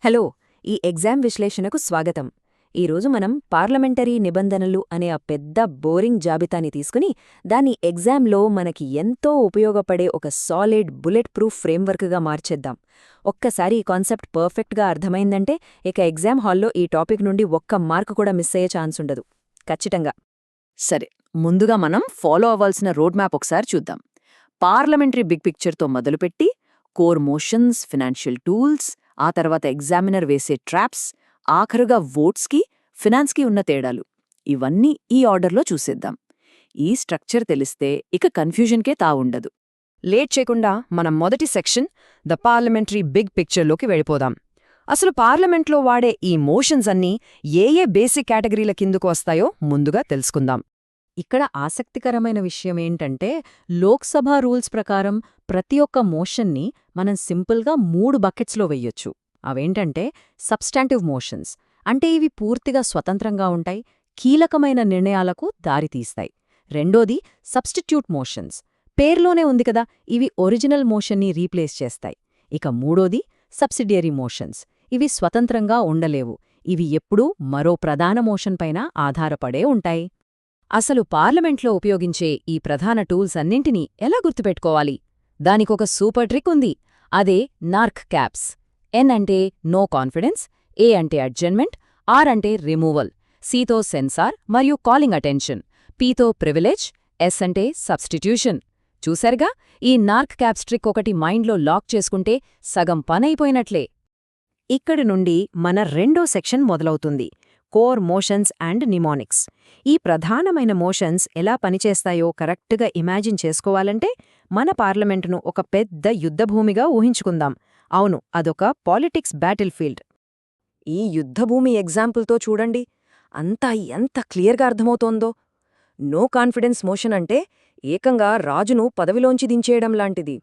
Hello, ఈ exam విశ్లేషణకు స్వాగతం. ఈరోజు మనం పార్లమెంటరీ నిబంధనలు అనే ఆ పెద్ద బోరింగ్ జాబితాని తీసుకుని దాన్ని ఎగ్జామ్లో మనకి ఎంతో ఉపయోగపడే ఒక సాలిడ్ బుల్లెట్ ప్రూఫ్ ఫ్రేమ్వర్క్గా మార్చేద్దాం. ఒక్కసారి ఈ కాన్సెప్ట్ పర్ఫెక్ట్గా అర్థమైందంటే ఇక ఎగ్జామ్ హాల్లో ఈ టాపిక్ నుండి ఒక్క మార్కు కూడా మిస్ అయ్యే ఛాన్స్ ఉండదు. ఖచ్చితంగా. సరే, ముందుగా మనం ఫాలో అవ్వాల్సిన రోడ్ మ్యాప్ ఒకసారి చూద్దాం. పార్లమెంటరీ బిగ్ పిక్చర్తో మొదలుపెట్టి కోర్ మోషన్స్, ఫినాన్షియల్ టూల్స్, ఆ తర్వాత ఎగ్జామినర్ వేసే ట్రాప్స్, ఆఖరుగా ఓట్స్కి, ఫినాన్స్కి ఉన్న తేడాలు, ఇవన్నీ ఈ ఆర్డర్లో చూసేద్దాం. ఈ స్ట్రక్చర్ తెలిస్తే ఇక కన్ఫ్యూజన్కే తావుండదు. లేట్ చేయకుండా మనం మొదటి సెక్షన్ ద పార్లమెంటరీ బిగ్ పిక్చర్లోకి వెళ్ళిపోదాం. అసలు పార్లమెంట్లో వాడే ఈ మోషన్స్ అన్నీ ఏ బేసిక్ కేటగిరీల కిందుకు వస్తాయో ముందుగా తెలుసుకుందాం. ఇక్కడ ఆసక్తికరమైన విషయమేంటంటే లోక్సభ రూల్స్ ప్రకారం ప్రతి ఒక్క మోషన్ని మనం సింపుల్గా 3 బకెట్స్లో వెయ్యొచ్చు. అవేంటంటే సబ్స్టాంటివ్ మోషన్స్, అంటే ఇవి పూర్తిగా స్వతంత్రంగా ఉంటాయి, కీలకమైన నిర్ణయాలకు దారితీస్తాయి. రెండోది సబ్స్టిట్యూట్ మోషన్స్, పేర్లోనే ఉంది కదా, ఇవి ఒరిజినల్ మోషన్ని రీప్లేస్ చేస్తాయి. ఇక మూడోది సబ్సిడియరీ మోషన్స్, ఇవి స్వతంత్రంగా ఉండలేవు, ఇవి ఎప్పుడూ మరో ప్రధాన మోషన్ పైన ఆధారపడే ఉంటాయి. అసలు పార్లమెంట్లో ఉపయోగించే ఈ ప్రధాన టూల్స్ అన్నింటినీ ఎలా గుర్తుపెట్టుకోవాలి? దానికొక సూపర్ ట్రిక్ ఉంది. అదే నార్క్ క్యాప్స్. ఎన్ అంటే నో కాన్ఫిడెన్స్, ఏ అంటే అడ్జర్న్మెంట్, ఆర్ అంటే రిమూవల్, సితో సెన్సార్ మరియు కాలింగ్ అటెన్షన్, పీతో ప్రివిలేజ్, ఎస్ అంటే సబ్స్టిట్యూషన్. చూశారుగా, ఈ నార్క్ క్యాప్స్ ట్రిక్ ఒకటి మైండ్లో లాక్ చేసుకుంటే సగం పనైపోయినట్లే. ఇక్కడి నుండి మన రెండో సెక్షన్ మొదలవుతుంది, కోర్ మోషన్స్ అండ్ నిమోనిక్స్. ఈ ప్రధానమైన మోషన్స్ ఎలా పనిచేస్తాయో కరెక్ట్గా ఇమాజిన్ చేసుకోవాలంటే మన పార్లమెంటును ఒక పెద్ద యుద్ధభూమిగా ఊహించుకుందాం. అవును, అదొక పాలిటిక్స్ బ్యాటిల్ ఫీల్డ్. ఈ యుద్ధభూమి ఎగ్జాంపుల్తో చూడండి, అంతా ఎంత క్లియర్గా అర్థమవుతోందో. నో కాన్ఫిడెన్స్ మోషన్ అంటే ఏకంగా రాజును పదవిలోంచి దించేయడం లాంటిది.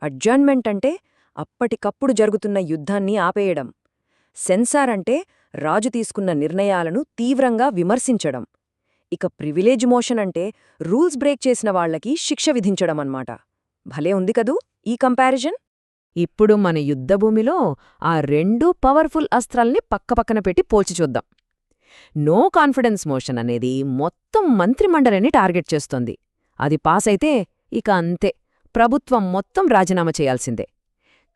అడ్జర్న్మెంట్ అంటే అప్పటికప్పుడు జరుగుతున్న యుద్ధాన్ని ఆపేయడం. సెన్సార్ అంటే రాజు తీసుకున్న నిర్ణయాలను తీవ్రంగా విమర్శించడం. ఇక ప్రివిలేజ్ మోషన్ అంటే రూల్స్ బ్రేక్ చేసిన వాళ్లకి శిక్ష విధించడమన్నమాట. భలే ఉంది కదూ ఈ కంపారిజన్? ఇప్పుడు మన యుద్ధభూమిలో ఆ 2 పవర్ఫుల్ అస్త్రాల్ని పక్కపక్కన పెట్టి పోల్చి చూద్దాం. నో కాన్ఫిడెన్స్ మోషన్ అనేది మొత్తం మంత్రిమండలిని టార్గెట్ చేస్తోంది. అది పాస్ అయితే ఇక అంతే, ప్రభుత్వం మొత్తం రాజీనామా చేయాల్సిందే.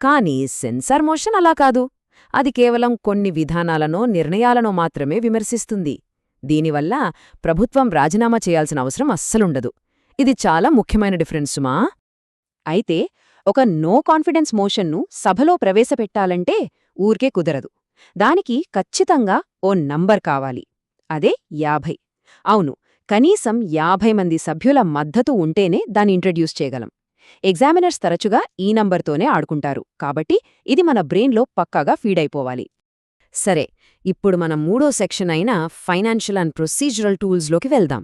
కానీ సెన్సార్ మోషన్ అలా కాదు. అది కేవలం కొన్ని విధానాలనో నిర్ణయాలనో మాత్రమే విమర్శిస్తుంది. దీనివల్ల ప్రభుత్వం రాజీనామా చేయాల్సిన అవసరం అస్సలుండదు. ఇది చాలా ముఖ్యమైన డిఫరెన్స్ సుమా. అయితే ఒక నో కాన్ఫిడెన్స్ మోషన్ను సభలో ప్రవేశపెట్టాలంటే ఊరికే కుదరదు. దానికి ఖచ్చితంగా ఓ నంబర్ కావాలి. అదే 50. అవును, కనీసం 50 మంది సభ్యుల మద్దతు ఉంటేనే దాన్ని ఇంట్రడ్యూస్ చేయగలం. ఎగ్జామినర్స్ తరచుగా ఈ నంబర్తోనే ఆడుకుంటారు, కాబట్టి ఇది మన బ్రెయిన్లో పక్కాగా ఫీడైపోవాలి. సరే, ఇప్పుడు మన మూడో సెక్షన్ అయిన ఫైనాన్షియల్ అండ్ ప్రొసీజరల్ టూల్స్లోకి వెళ్దాం.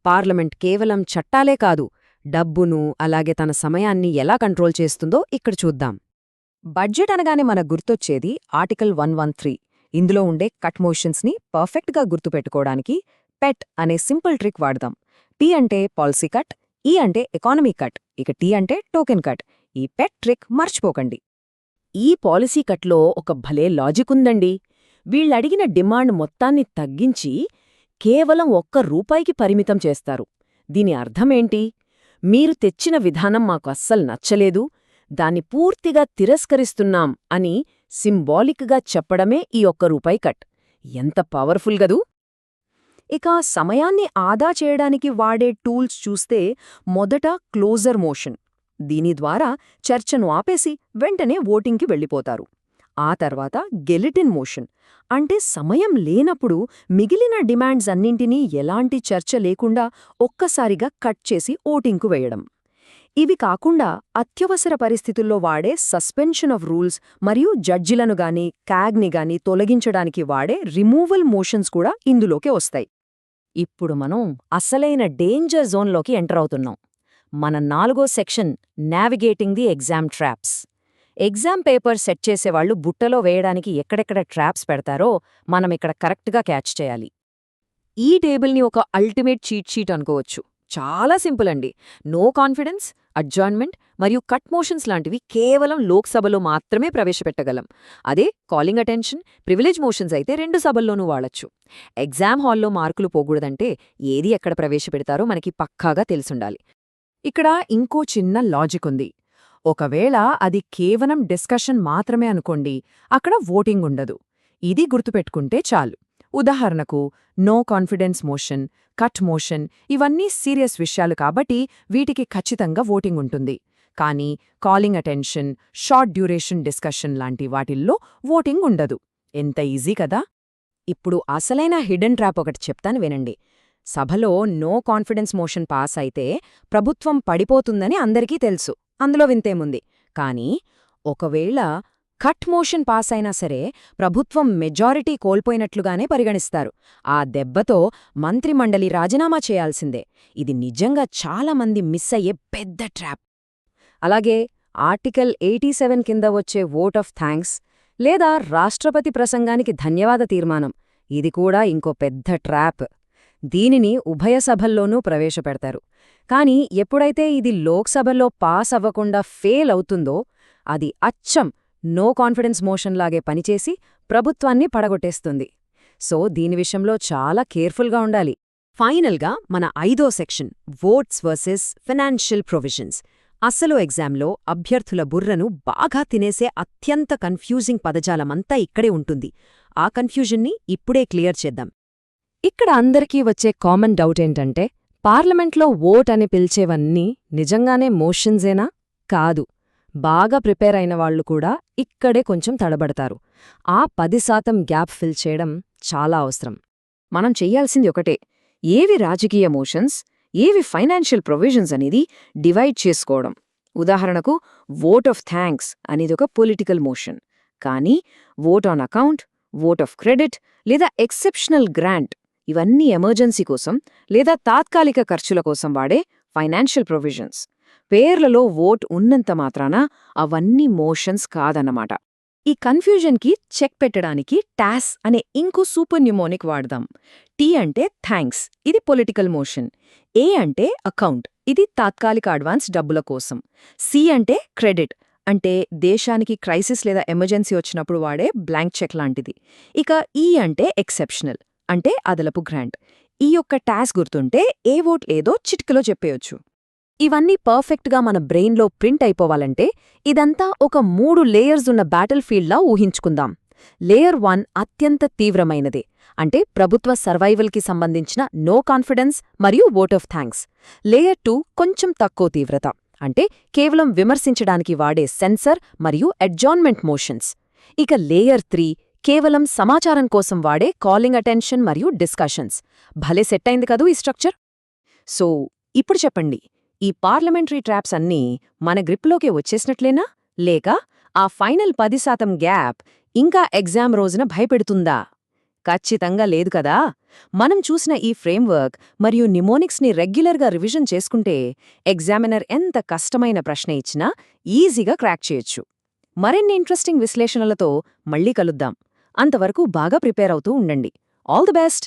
పార్లమెంట్ కేవలం చట్టాలే కాదు, డబ్బును అలాగే తన సమయాన్ని ఎలా కంట్రోల్ చేస్తుందో ఇక్కడ చూద్దాం. బడ్జెట్ అనగానే మనకు గుర్తొచ్చేది ఆర్టికల్ 113. ఇందులో ఉండే కట్ మోషన్స్ని పర్ఫెక్ట్గా గుర్తుపెట్టుకోవడానికి పెట్ అనే సింపుల్ ట్రిక్ వాడదాం. పి అంటే పాలసీ కట్, ఈ అంటే ఎకానమీ కట్, ఇక టీ అంటే టోకెన్ కట్. ఈ పెట్ ట్రిక్ మర్చిపోకండి. ఈ పాలసీ కట్లో ఒక భలే లాజిక్ ఉందండి. వీళ్ళడిగిన డిమాండ్ మొత్తాన్ని తగ్గించి కేవలం ₹1 పరిమితం చేస్తారు. దీని అర్థమేంటి? మీరు తెచ్చిన విధానం మాకు అస్సలు నచ్చలేదు, దాన్ని పూర్తిగా తిరస్కరిస్తున్నాం అని సింబాలిక్గా చెప్పడమే ఈ ₹1 కట్. ఎంత పవర్ఫుల్ గదూ! ఇక సమయాన్ని ఆదా చేయడానికి వాడే టూల్స్ చూస్తే మొదట క్లోజర్ మోషన్. దీని ద్వారా చర్చను ఆపేసి వెంటనే ఓటింగ్కి వెళ్ళిపోతారు. ఆ తర్వాత గెలిటిన్ మోషన్, అంటే సమయం లేనప్పుడు మిగిలిన డిమాండ్స్ అన్నింటినీ ఎలాంటి చర్చ లేకుండా ఒక్కసారిగా కట్ చేసి ఓటింగ్కు వేయడం. ఇవి కాకుండా అత్యవసర పరిస్థితుల్లో వాడే సస్పెన్షన్ ఆఫ్ రూల్స్ మరియు జడ్జిలను గాని క్యాగ్ని గాని తొలగించడానికి వాడే రిమూవల్ మోషన్స్ కూడా ఇందులోకే వస్తాయి. ఇప్పుడు మనం అసలైన డేంజర్ జోన్లోకి ఎంటర్ అవుతున్నాం. మన 4వ section navigating the exam traps. Exam paper set చేసేవాళ్లు బుట్టలో వేయడానికి ఎక్కడెక్కడ ట్రాప్స్ పెడతారో మనం ఇక్కడ కరెక్ట్గా క్యాచ్ చేయాలి. ఈ టేబుల్ని ఒక అల్టిమేట్ చీట్ షీట్ అనుకోవచ్చు. చాలా సింపుల్ అండి. నో కాన్ఫిడెన్స్ అడ్జాయిన్మెంట్ మరియు కట్ మోషన్స్ లాంటివి కేవలం లోక్సభలో మాత్రమే ప్రవేశపెట్టగలం. అదే కాలింగ్ అటెన్షన్, ప్రివిలేజ్ మోషన్స్ అయితే 2 సభల్లోనూ వాడొచ్చు. ఎగ్జామ్ హాల్లో మార్కులు పోకూడదంటే ఏది ఎక్కడ ప్రవేశపెడతారో మనకి పక్కాగా తెలుసుండాలి. ఇక్కడ ఇంకో చిన్న లాజిక్ ఉంది. ఒకవేళ అది కేవలం డిస్కషన్ మాత్రమే అనుకోండి, అక్కడ ఓటింగ్ ఉండదు. ఇది గుర్తుపెట్టుకుంటే చాలు. ఉదాహరణకు no confidence motion, cut motion ఇవన్నీ సీరియస్ విషయాలు కాబట్టి వీటికి ఖచ్చితంగా ఓటింగ్ ఉంటుంది. కానీ calling attention, short duration discussion లాంటి వాటిల్లో ఓటింగ్ ఉండదు. ఎంత ఈజీ కదా! ఇప్పుడు అసలైన హిడెన్ ట్రాప్ ఒకటి చెప్తాను వినండి. సభలో నో కాన్ఫిడెన్స్ మోషన్ పాస్ అయితే ప్రభుత్వం పడిపోతుందని అందరికీ తెలుసు, అందులో వింతేముంది. కానీ ఒకవేళ కట్ మోషన్ పాస్ అయినా సరే ప్రభుత్వం మెజారిటీ కోల్పోయినట్లుగానే పరిగణిస్తారు. ఆ దెబ్బతో మంత్రిమండలి రాజీనామా చేయాల్సిందే. ఇది నిజంగా చాలామంది మిస్ అయ్యే పెద్ద ట్రాప్. అలాగే ఆర్టికల్ 87 కింద వచ్చే ఓట్ ఆఫ్ థ్యాంక్స్ లేదా రాష్ట్రపతి ప్రసంగానికి ధన్యవాద తీర్మానం, ఇది కూడా ఇంకో పెద్ద ట్రాప్. దీనిని ఉభయ సభల్లోనూ ప్రవేశపెడతారు. కానీ ఎప్పుడైతే ఇది లోక్సభలో పాస్ అవ్వకుండా ఫెయిల్ అవుతుందో అది అచ్చం నో కాన్ఫిడెన్స్ మోషన్లాగే పనిచేసి ప్రభుత్వాన్ని పడగొట్టేస్తుంది. సో దీని విషయంలో చాలా కేర్ఫుల్గా ఉండాలి. ఫైనల్గా మన 5వ section, votes versus financial provisions. అసలు ఎగ్జామ్లో అభ్యర్థుల బుర్రను బాగా తినేసే అత్యంత కన్ఫ్యూజింగ్ పదజాలమంతా ఇక్కడే ఉంటుంది. ఆ కన్ఫ్యూజన్ని ఇప్పుడే క్లియర్ చేద్దాం. ఇక్కడ అందరికీ వచ్చే కామన్ డౌట్ ఏంటంటే, పార్లమెంట్లో ఓట్ అని పిలిచేవన్నీ నిజంగానే మోషన్సేనా? కాదు. బాగా ప్రిపేర్ అయిన వాళ్లు కూడా ఇక్కడే కొంచెం తడబడతారు. ఆ 10% గ్యాప్ ఫిల్ చేయడం చాలా అవసరం. మనం చెయ్యాల్సింది ఒకటే, ఏవి రాజకీయ మోషన్స్, ఏవి ఫైనాన్షియల్ ప్రొవిజన్స్ అనేది డివైడ్ చేసుకోవడం. ఉదాహరణకు ఓట్ ఆఫ్ థ్యాంక్స్ అనేది ఒక పొలిటికల్ మోషన్. కానీ vote on account, vote of credit లేదా ఎక్సెప్షనల్ గ్రాంట్ ఇవన్నీ ఎమర్జెన్సీ కోసం లేదా తాత్కాలిక ఖర్చుల కోసం వాడే ఫైనాన్షియల్ ప్రొవిజన్స్. పేర్లలో ఓట్ ఉన్నంత మాత్రాన అవన్నీ మోషన్స్ కాదన్నమాట. ఈ కన్ఫ్యూజన్కి చెక్ పెట్టడానికి టాస్ అనే ఇంకో సూపర్ న్యూమోనిక్ వాడదాం. టీ అంటే థ్యాంక్స్, ఇది పొలిటికల్ మోషన్. ఏ అంటే అకౌంట్, ఇది తాత్కాలిక అడ్వాన్స్ డబ్బుల కోసం. సి అంటే క్రెడిట్, అంటే దేశానికి క్రైసిస్ లేదా ఎమర్జెన్సీ వచ్చినప్పుడు వాడే బ్లాంక్ చెక్ లాంటిది. ఇక ఈ అంటే ఎక్సెప్షనల్, అంటే అదలపు గ్రాంట్. ఈ యొక్క టాస్ గుర్తుంటే ఏ ఓట్ ఏదో చిటికలో చెప్పేయొచ్చు. ఇవన్నీ పర్ఫెక్ట్గా మన బ్రెయిన్లో ప్రింట్ అయిపోవాలంటే ఇదంతా ఒక 3 లేయర్స్ ఉన్న బ్యాటిల్ ఫీల్డ్లా ఊహించుకుందాం. లేయర్ 1 అత్యంత తీవ్రమైనదే, అంటే ప్రభుత్వ సర్వైవల్కి సంబంధించిన నో కాన్ఫిడెన్స్ మరియు ఓట్ ఆఫ్ థ్యాంక్స్. లేయర్ 2 కొంచెం తక్కువ తీవ్రత, అంటే కేవలం విమర్శించడానికి వాడే సెన్సర్ మరియు అడ్జాయిన్మెంట్ మోషన్స్. ఇక లేయర్ 3 కేవలం సమాచారం కోసం వాడే కాలింగ్ అటెన్షన్ మరియు డిస్కషన్స్. భలే సెట్ అయింది కదూ ఈ స్ట్రక్చర్. సో ఇప్పుడు చెప్పండి, ఈ పార్లమెంటరీ ట్రాప్స్ అన్నీ మన గ్రిప్లోకి వచ్చేసినట్లేనా, లేక ఆ ఫైనల్ 10% గ్యాప్ ఇంకా ఎగ్జామ్ రోజున భయపెడుతుందా? ఖచ్చితంగా లేదు కదా. మనం చూసిన ఈ ఫ్రేమ్వర్క్ మరియు నిమోనిక్స్ని రెగ్యులర్గా రివిజన్ చేసుకుంటే ఎగ్జామినర్ ఎంత కష్టమైన ప్రశ్న ఇచ్చినా ఈజీగా క్రాక్ చేయొచ్చు. మరిన్ని ఇంట్రెస్టింగ్ విశ్లేషణలతో మళ్ళీ కలుద్దాం. అంతవరకు బాగా ప్రిపేర్ అవుతూ ఉండండి. All the best.